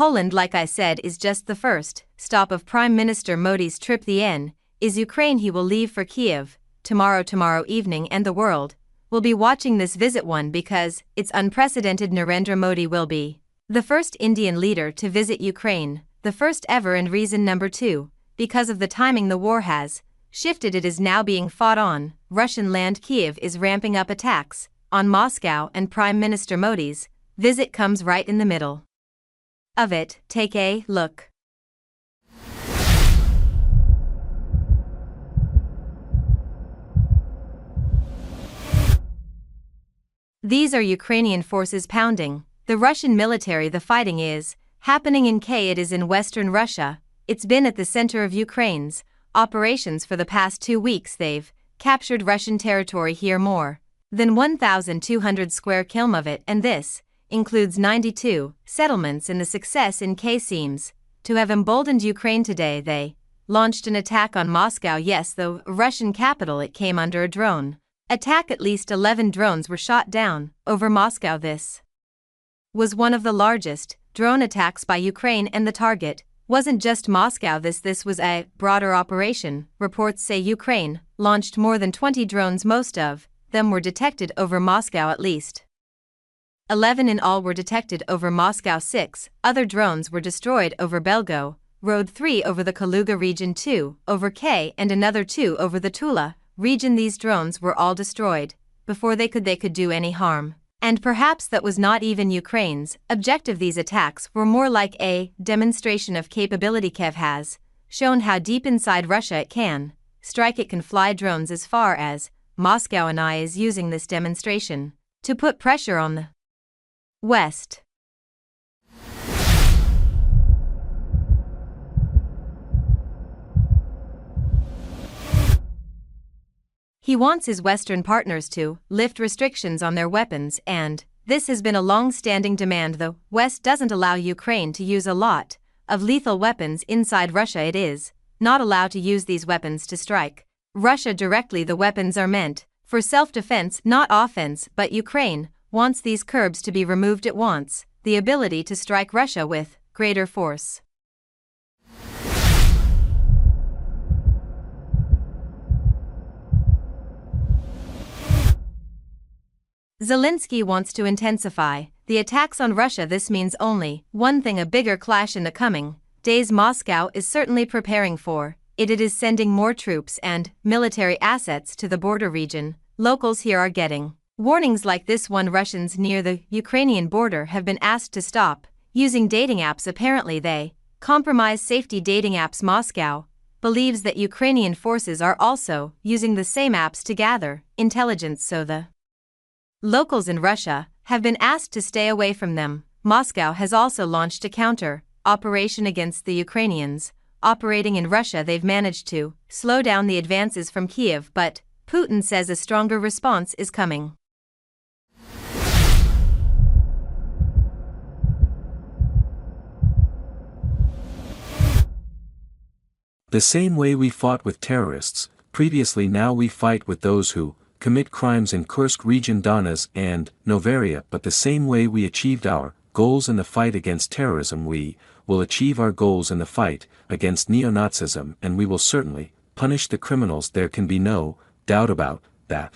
Poland, like I said, is just the first stop of Prime Minister Modi's trip. The N is Ukraine. He will leave for Kiev tomorrow evening, and the world will be watching this visit one because it's unprecedented. Narendra Modi will be the first Indian leader to visit Ukraine, the first ever, and reason number 2, because of the timing. The war has shifted. It is now being fought on Russian land. Kiev is ramping up attacks on Moscow, and Prime Minister Modi's visit comes right in the middle of it. Take a look. These are Ukrainian forces pounding the Russian military. The fighting is happening in It is in western Russia. It's been at the center of Ukraine's operations for the past 2 weeks. They've captured Russian territory here, more than 1,200 square km of it, and this includes 92 settlements. And the success in seems to have emboldened Ukraine. Today they launched an attack on Moscow. Yes, the Russian capital. It came under a drone attack. At least 11 drones were shot down over Moscow. This was one of the largest drone attacks by Ukraine, and the target wasn't just Moscow. This was a broader operation. Reports say Ukraine launched more than 20 drones. Most of them were detected over Moscow. At least 11 in all were detected over Moscow. 6 other drones were destroyed over Belgorod Road, 3 over the Kaluga region, 2 over K, and another 2 over the Tula region. These drones were all destroyed before they could do any harm. And perhaps that was not even Ukraine's objective. These attacks were more like a demonstration of capability. Kiev has shown how deep inside Russia it can strike. It can fly drones as far as Moscow, and I is using this demonstration to put pressure on the West. He wants his Western partners to lift restrictions on their weapons, and this has been a long-standing demand. The West doesn't allow Ukraine to use a lot of lethal weapons inside Russia. It is not allowed to use these weapons to strike Russia directly. The weapons are meant for self-defense, not offense, but Ukraine wants these curbs to be removed. It wants the ability to strike Russia with greater force. Zelensky wants to intensify the attacks on Russia. This means only one thing: a bigger clash in the coming days. Moscow is certainly preparing for it. It is sending more troops and military assets to the border region. Locals here are getting warnings like this one. Russians near the Ukrainian border have been asked to stop using dating apps. Apparently they compromise safety dating apps. Moscow believes that Ukrainian forces are also using the same apps to gather intelligence, so the locals in Russia have been asked to stay away from them. Moscow has also launched a counter operation against the Ukrainians operating in Russia. They've managed to slow down the advances from Kiev, but Putin says a stronger response is coming. The same way we fought with terrorists previously, now we fight with those who commit crimes in Kursk region, Donetsk and Novaria. But the same way we achieved our goals in the fight against terrorism, we will achieve our goals in the fight against neo-Nazism, and we will certainly punish the criminals. There can be no doubt about that.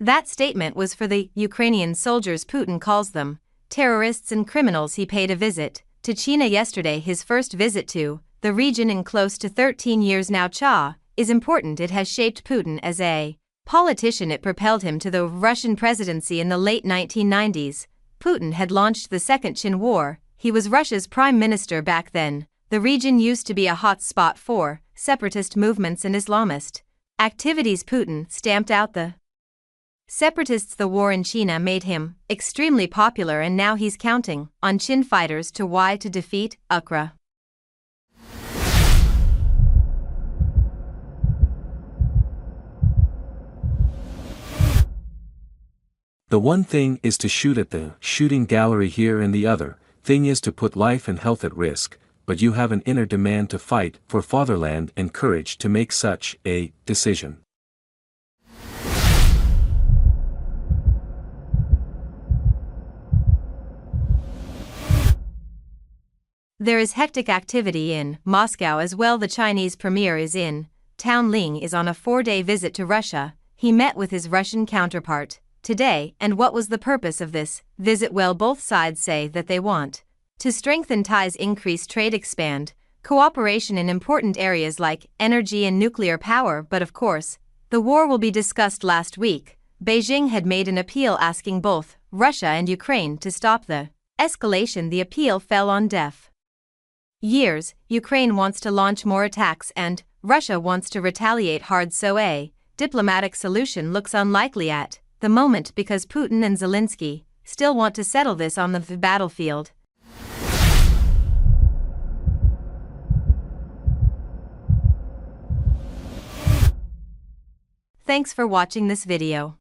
That statement was for the Ukrainian soldiers. Putin calls them terrorists and criminals. He paid a visit to China yesterday, his first visit to the region in close to 13 years now. Cha is important. It has shaped Putin as a politician. It propelled him to the Russian presidency in the late 1990s. Putin had launched the Second Chin War. He was Russia's prime minister back then. The region used to be a hot spot for separatist movements and Islamist activities. Putin stamped out the separatists. The war in China made him extremely popular, and now he's counting on Chin fighters to defeat Ukraine. The one thing is to shoot at the shooting gallery here, and the other thing is to put life and health at risk, but you have an inner demand to fight for fatherland and courage to make such a decision. There is hectic activity in Moscow as well. The Chinese premier is in town. Ling is on a 4-day visit to Russia. He met with his Russian counterpart today, and what was the purpose of this visit? Well, both sides say that they want to strengthen ties, increase trade, expand cooperation in important areas like energy and nuclear power. But of course, the war will be discussed. Last week, Beijing had made an appeal asking both Russia and Ukraine to stop the escalation. The appeal fell on deaf ears. Ukraine wants to launch more attacks and Russia wants to retaliate hard, so a diplomatic solution looks unlikely at the moment because Putin and Zelensky still want to settle this on the battlefield. Thanks for watching this video.